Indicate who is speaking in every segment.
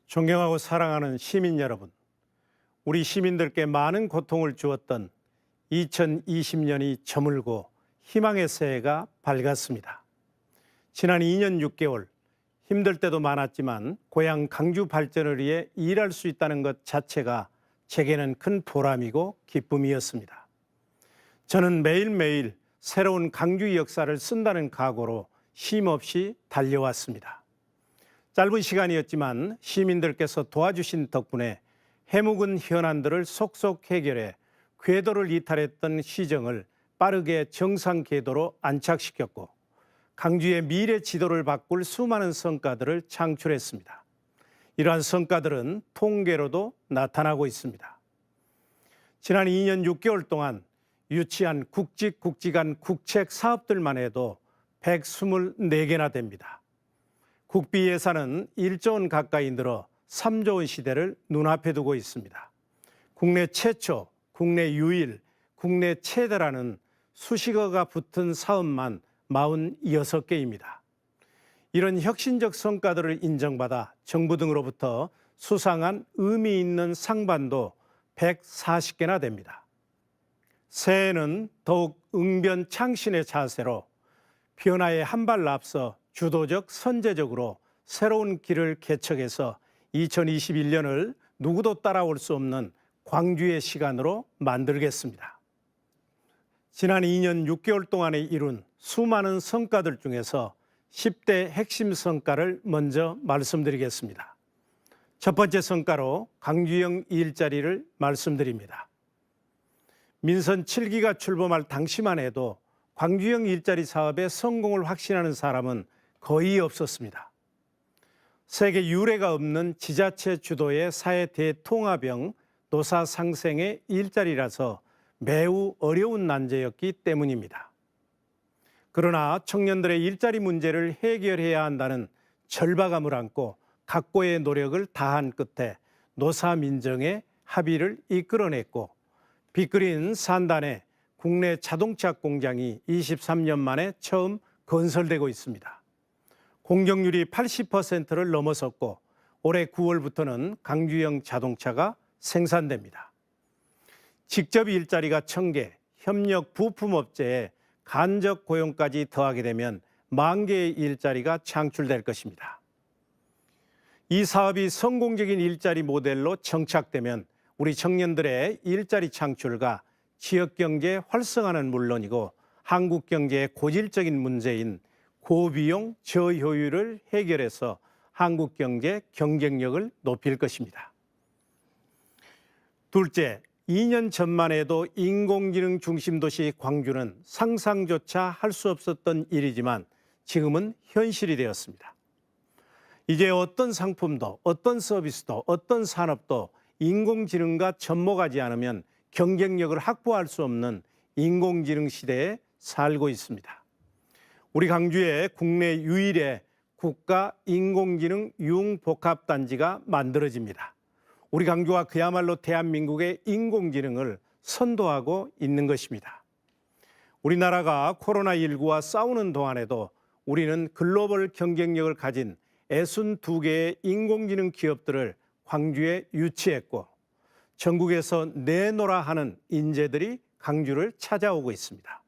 Speaker 1: 존경하고 사랑하는 시민 여러분, 우리 시민들께 많은 고통을 주었던 2020년이 저물고 희망의 새해가 밝았습니다. 지난 2년 6개월 힘들 때도 많았지만 고향 강주 발전을 위해 일할 수 있다는 것 자체가 제게는 큰 보람이고 기쁨이었습니다. 저는 매일매일 새로운 강주의 역사를 쓴다는 각오로 쉼없이 달려왔습니다. 짧은 시간이었지만 시민들께서 도와주신 덕분에 해묵은 현안들을 속속 해결해 궤도를 이탈했던 시정을 빠르게 정상 궤도로 안착시켰고 강주의 미래 지도를 바꿀 수많은 성과들을 창출했습니다. 이러한 성과들은 통계로도 나타나고 있습니다. 지난 2년 6개월 동안 유치한 국직간 국책 사업들만 해도 124개나 됩니다. 국비 예산은 1조 원 가까이 늘어 3조 원 시대를 눈앞에 두고 있습니다. 국내 최초, 국내 유일, 국내 최대라는 수식어가 붙은 사업만 46개입니다. 이런 혁신적 성과들을 인정받아 정부 등으로부터 수상한 의미 있는 상반도 140개나 됩니다. 새해에는 더욱 응변창신의 자세로 변화에 한 발 앞서 주도적 선제적으로 새로운 길을 개척해서 2021년을 누구도 따라올 수 없는 광주의 시간으로 만들겠습니다. 지난 2년 6개월 동안에 이룬 수많은 성과들 중에서 10대 핵심 성과를 먼저 말씀드리겠습니다. 첫 번째 성과로 강주형 일자리를 말씀드립니다. 민선 7기가 출범할 당시만 해도 광주형 일자리 사업의 성공을 확신하는 사람은 거의 없었습니다. 세계 유례가 없는 지자체 주도의 사회 대통합형 노사 상생의 일자리라서 매우 어려운 난제였기 때문입니다. 그러나 청년들의 일자리 문제를 해결해야 한다는 절박함을 안고 각고의 노력을 다한 끝에 노사 민정의 합의를 이끌어냈고 빅그린 산단에 국내 자동차 공장이 23년 만에 처음 건설되고 있습니다. 공정률이 80%를 넘어섰고 올해 9월부터는 강주형 자동차가 생산됩니다. 직접 일자리가 1000개, 협력 부품업체에 간접 고용까지 더하게 되면 10,000개의 일자리가 창출될 것입니다. 이 사업이 성공적인 일자리 모델로 정착되면 우리 청년들의 일자리 창출과 지역경제 활성화는 물론이고 한국 경제의 고질적인 문제인 고비용 저효율을 해결해서 한국 경제 경쟁력을 높일 것입니다. 둘째, 2년 전만 해도 인공지능 중심 도시 광주는 상상조차 할 수 없었던 일이지만 지금은 현실이 되었습니다. 이제 어떤 상품도 어떤 서비스도 어떤 산업도 인공지능과 접목하지 않으면 경쟁력을 확보할 수 없는 인공지능 시대에 살고 있습니다. 우리 강주에 국내 유일의 국가 인공지능 융복합단지가 만들어집니다. 우리 강주가 그야말로 대한민국의 인공지능을 선도하고 있는 것입니다. 우리나라가 코로나19와 싸우는 동안에도 우리는 글로벌 경쟁력을 가진 62개의 인공지능 기업들을 광주에 유치했고 전국에서 내노라 하는 인재들이 강주를 찾아오고 있습니다.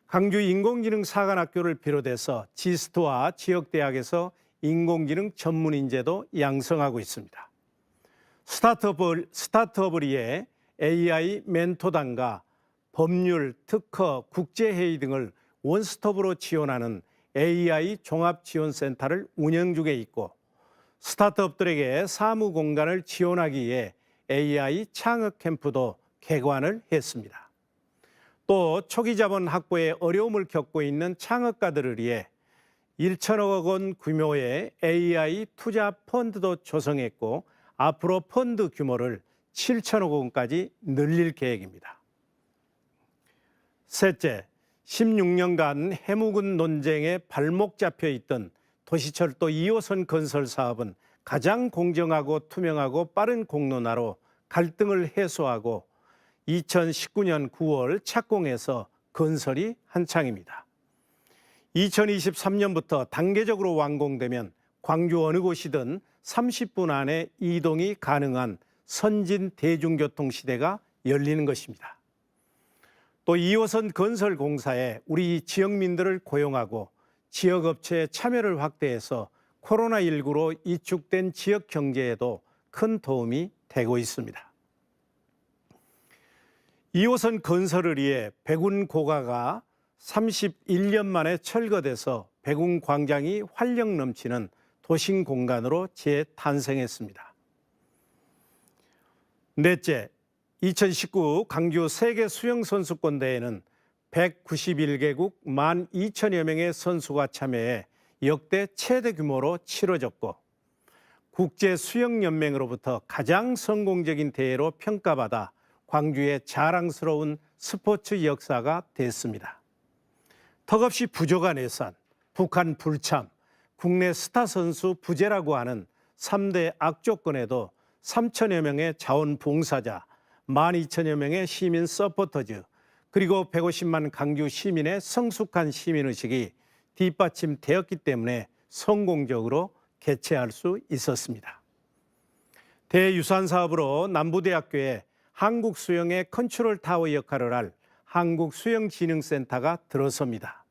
Speaker 1: 강주 인공지능 사관학교를 비롯해서 지스트와 지역대학에서 인공지능 전문 인재도 양성하고 있습니다. 스타트업을 위해 AI 멘토단과 법률, 특허, 국제회의 등을 원스톱으로 지원하는 AI 종합지원센터를 운영 중에 있고 스타트업들에게 사무 공간을 지원하기 위해 AI 창업 캠프도 개관을 했습니다. 또 초기 자본 확보에 어려움을 겪고 있는 창업가들을 위해 1천억 원 규모의 AI 투자 펀드도 조성했고 앞으로 펀드 규모를 7천억 원까지 늘릴 계획입니다. 셋째, 16년간 해묵은 논쟁에 발목 잡혀 있던 도시철도 2호선 건설 사업은 가장 공정하고 투명하고 빠른 공론화로 갈등을 해소하고 2019년 9월 착공해서 건설이 한창입니다. 2023년부터 단계적으로 완공되면 광주 어느 곳이든 30분 안에 이동이 가능한 선진 대중교통 시대가 열리는 것입니다. 또 2호선 건설 공사에 우리 지역민들을 고용하고 지역업체의 참여를 확대해서 코로나19로 이축된 지역 경제에도 큰 도움이 되고 있습니다. 2호선 건설을 위해 백운 고가가 31년 만에 철거돼서 백운 광장이 활력 넘치는 도심 공간으로 재탄생했습니다. 넷째, 2019 강주 세계 수영 선수권 대회는 191개국 12,000여 명의 선수가 참여해 역대 최대 규모로 치러졌고 국제 수영 연맹으로부터 가장 성공적인 대회로 평가받아 광주의 자랑스러운 스포츠 역사가 됐습니다. 턱없이 부족한 예산, 북한 불참, 국내 스타 선수 부재라고 하는 3대 악조건에도 3천여 명의 자원봉사자, 12,000여 명의 시민 서포터즈, 그리고 150만 강주 시민의 성숙한 시민의식이 뒷받침되었기 때문에 성공적으로 개최할 수 있었습니다. 대유산 사업으로 남부대학교에 한국수영의 컨트롤 타워 역할을 할 한국수영진흥센터가 들어섭니다.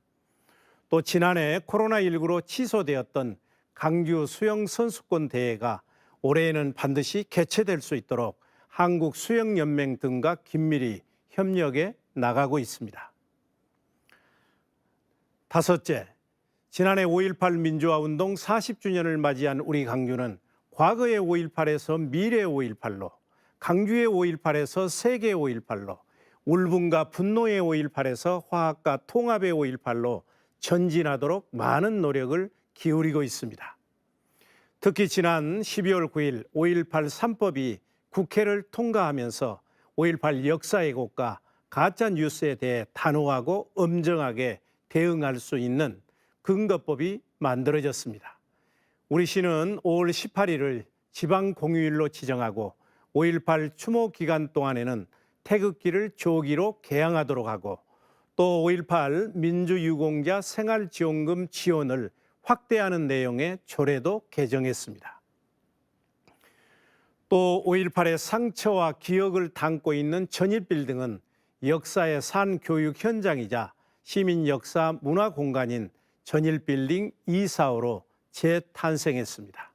Speaker 1: 또 지난해 코로나19로 취소되었던 강주 수영선수권 대회가 올해에는 반드시 개최될 수 있도록 한국수영연맹 등과 긴밀히 협력해 나가고 있습니다. 다섯째, 지난해 5.18 민주화운동 40주년을 맞이한 우리 강주는 과거의 5.18에서 미래의 5.18로, 강주의 5.18에서 세계의 5.18로, 울분과 분노의 5.18에서 화합과 통합의 5.18로 전진하도록 많은 노력을 기울이고 있습니다. 특히 지난 12월 9일 5.18 3법이 국회를 통과하면서 5.18 역사 왜곡과 가짜 뉴스에 대해 단호하고 엄정하게 대응할 수 있는 근거법이 만들어졌습니다. 우리 시는 5월 18일을 지방공휴일로 지정하고 5.18 추모 기간 동안에는 태극기를 조기로 개항하도록 하고 또 5.18 민주유공자 생활지원금 지원을 확대하는 내용의 조례도 개정했습니다. 또 5.18의 상처와 기억을 담고 있는 전일빌딩은 역사의 산교육 현장이자 시민 역사 문화 공간인 전일빌딩 245로 재탄생했습니다.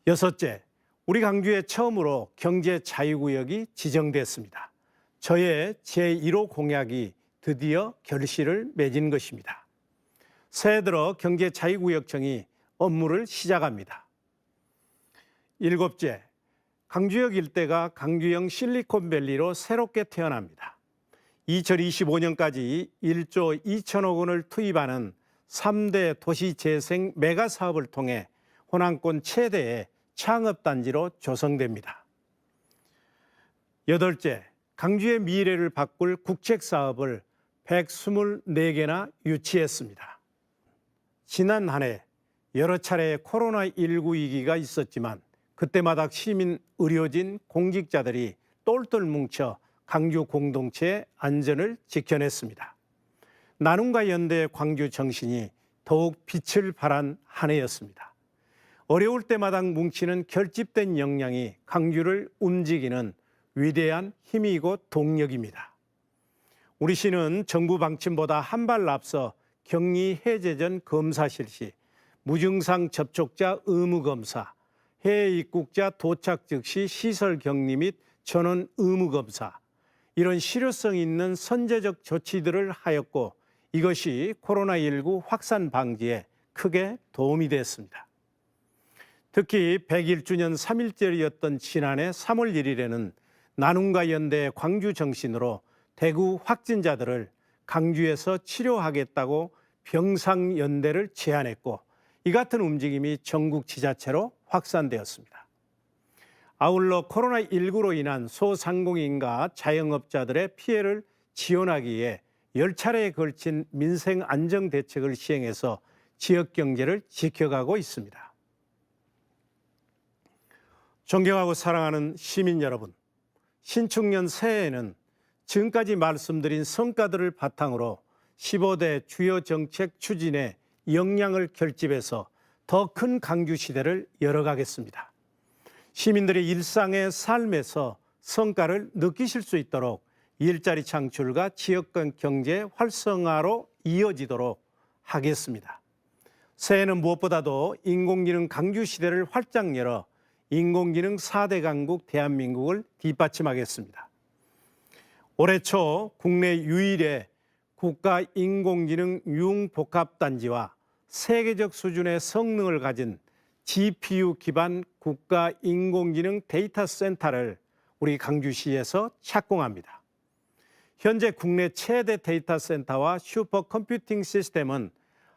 Speaker 1: 여섯째, 우리 강주에 처음으로 경제 자유구역이 지정됐습니다. 저의 제1호 공약이 드디어 결실을 맺은 것입니다. 새해 들어 경제자유구역청이 업무를 시작합니다. 일곱째, 강주역 일대가 강주형 실리콘밸리로 새롭게 태어납니다. 2025년까지 1조 2천억 원을 투입하는 3대 도시재생 메가사업을 통해 호남권 최대의 창업단지로 조성됩니다. 여덟째, 강주의 미래를 바꿀 국책사업을 124개나 유치했습니다. 지난 한 해 여러 차례 코로나19 위기가 있었지만 그때마다 시민, 의료진, 공직자들이 똘똘 뭉쳐 강주 공동체의 안전을 지켜냈습니다. 나눔과 연대의 광주 정신이 더욱 빛을 발한 한 해였습니다. 어려울 때마다 뭉치는 결집된 역량이 강주를 움직이는 위대한 힘이고 동력입니다. 우리 시는 정부 방침보다 한 발 앞서 격리 해제 전 검사 실시, 무증상 접촉자 의무 검사, 해외 입국자 도착 즉시 시설 격리 및 전원 의무 검사, 이런 실효성 있는 선제적 조치들을 하였고 이것이 코로나19 확산 방지에 크게 도움이 됐습니다. 특히 101주년 3.1절이었던 지난해 3월 1일에는 나눔과 연대의 광주 정신으로 대구 확진자들을 강주에서 치료하겠다고 병상연대를 제안했고 이 같은 움직임이 전국 지자체로 확산되었습니다. 아울러 코로나19로 인한 소상공인과 자영업자들의 피해를 지원하기 위해 10차례에 걸친 민생 안정 대책을 시행해서 지역 경제를 지켜가고 있습니다. 존경하고 사랑하는 시민 여러분, 신축년 새해에는 지금까지 말씀드린 성과들을 바탕으로 15대 주요 정책 추진에 역량을 결집해서 더 큰 강주 시대를 열어가겠습니다. 시민들의 일상의 삶에서 성과를 느끼실 수 있도록 일자리 창출과 지역 경제 활성화로 이어지도록 하겠습니다. 새해는 무엇보다도 인공지능 강주 시대를 활짝 열어 인공지능 4대 강국 대한민국을 뒷받침하겠습니다. 올해 초 국내 유일의 국가 인공지능 융복합단지와 세계적 수준의 성능을 가진 GPU 기반 국가 인공지능 데이터 센터를 우리 강주시에서 착공합니다. 현재 국내 최대 데이터 센터와 슈퍼컴퓨팅 시스템은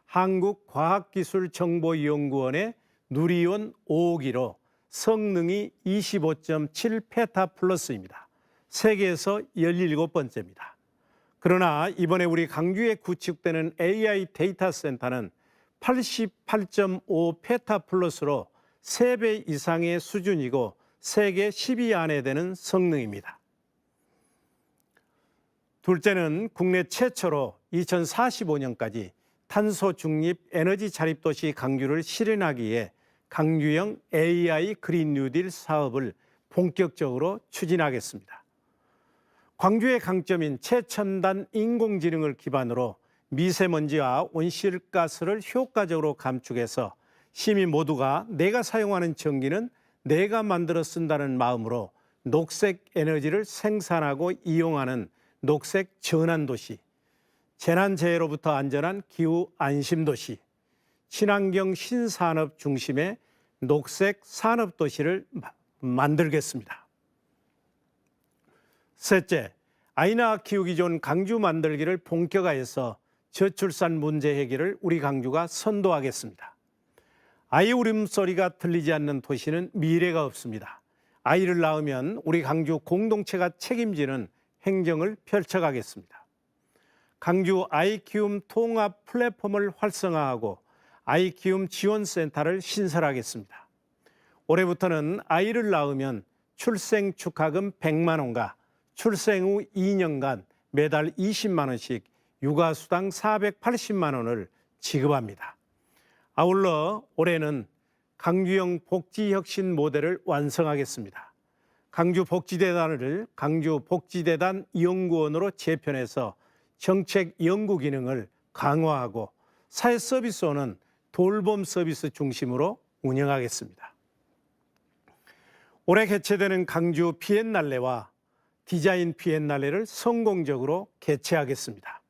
Speaker 1: 한국과학기술정보연구원의 누리온 5호기로 성능이 25.7 페타플러스입니다. 세계에서 17번째입니다. 그러나 이번에 우리 강주에 구축되는 AI 데이터 센터는 88.5 페타플러스로 3배 이상의 수준이고 세계 10위 안에 드는 성능입니다. 둘째는 국내 최초로 2045년까지 탄소 중립 에너지 자립 도시 강주를 실현하기 위해 강주형 AI 그린 뉴딜 사업을 본격적으로 추진하겠습니다. 광주의 강점인 최첨단 인공지능을 기반으로 미세먼지와 온실가스를 효과적으로 감축해서 시민 모두가 내가 사용하는 전기는 내가 만들어 쓴다는 마음으로 녹색 에너지를 생산하고 이용하는 녹색 전환도시, 재난재해로부터 안전한 기후 안심도시, 친환경 신산업 중심의 녹색 산업도시를 만들겠습니다. 셋째, 아이 낳아 키우기 좋은 강주 만들기를 본격화해서 저출산 문제 해결을 우리 강주가 선도하겠습니다. 아이 울음소리가 들리지 않는 도시는 미래가 없습니다. 아이를 낳으면 우리 강주 공동체가 책임지는 행정을 펼쳐가겠습니다. 강주 아이키움 통합 플랫폼을 활성화하고 아이키움 지원센터를 신설하겠습니다. 올해부터는 아이를 낳으면 출생 축하금 100만 원과 출생 후 2년간 매달 20만 원씩 육아수당 480만 원을 지급합니다. 아울러 올해는 강주형 복지혁신 모델을 완성하겠습니다. 강주복지재단을 강주복지재단 연구원으로 재편해서 정책 연구 기능을 강화하고 사회서비스원은 돌봄 서비스 중심으로 운영하겠습니다. 올해 개최되는 강주 비엔날레와 디자인 비엔날레를 성공적으로 개최하겠습니다.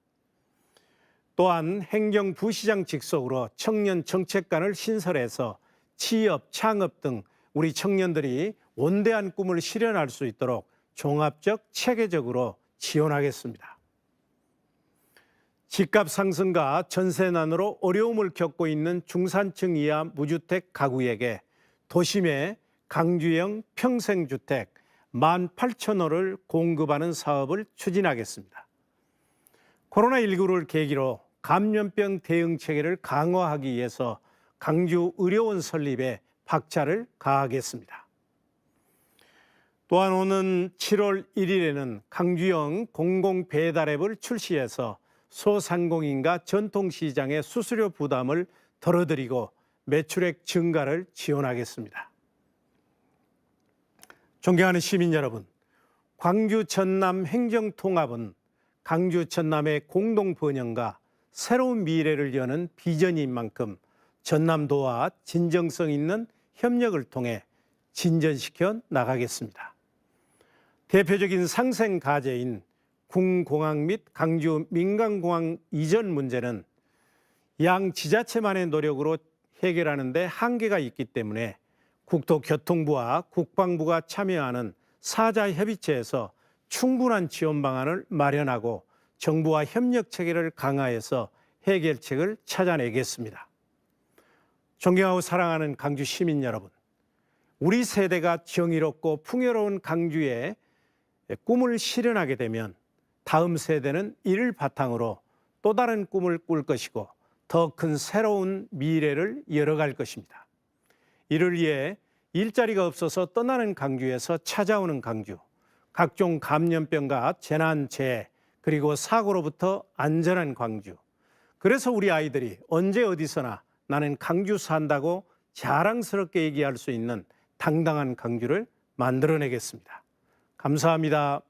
Speaker 1: 또한 행정부시장 직속으로 청년 정책관을 신설해서 취업, 창업 등 우리 청년들이 원대한 꿈을 실현할 수 있도록 종합적, 체계적으로 지원하겠습니다. 집값 상승과 전세난으로 어려움을 겪고 있는 중산층 이하 무주택 가구에게 도심의 강주형 평생주택 18,000호를 공급하는 사업을 추진하겠습니다. 코로나19를 계기로 감염병 대응 체계를 강화하기 위해서 강주 의료원 설립에 박차를 가하겠습니다. 또한 오는 7월 1일에는 강주형 공공배달앱을 출시해서 소상공인과 전통시장의 수수료 부담을 덜어드리고 매출액 증가를 지원하겠습니다. 존경하는 시민 여러분, 광주 전남 행정통합은 강주 전남의 공동 번영과 새로운 미래를 여는 비전인 만큼 전남도와 진정성 있는 협력을 통해 진전시켜 나가겠습니다. 대표적인 상생 과제인 군공항 및 강주 민간공항 이전 문제는 양 지자체만의 노력으로 해결하는 데 한계가 있기 때문에 국토교통부와 국방부가 참여하는 사자협의체에서 충분한 지원 방안을 마련하고 정부와 협력 체계를 강화해서 해결책을 찾아내겠습니다. 존경하고 사랑하는 강주 시민 여러분, 우리 세대가 정의롭고 풍요로운 강주의 꿈을 실현하게 되면 다음 세대는 이를 바탕으로 또 다른 꿈을 꿀 것이고 더 큰 새로운 미래를 열어갈 것입니다. 이를 위해 일자리가 없어서 떠나는 강주에서 찾아오는 강주, 각종 감염병과 재난, 재해, 그리고 사고로부터 안전한 광주. 그래서 우리 아이들이 언제 어디서나 나는 강주 산다고 자랑스럽게 얘기할 수 있는 당당한 강주를 만들어내겠습니다. 감사합니다.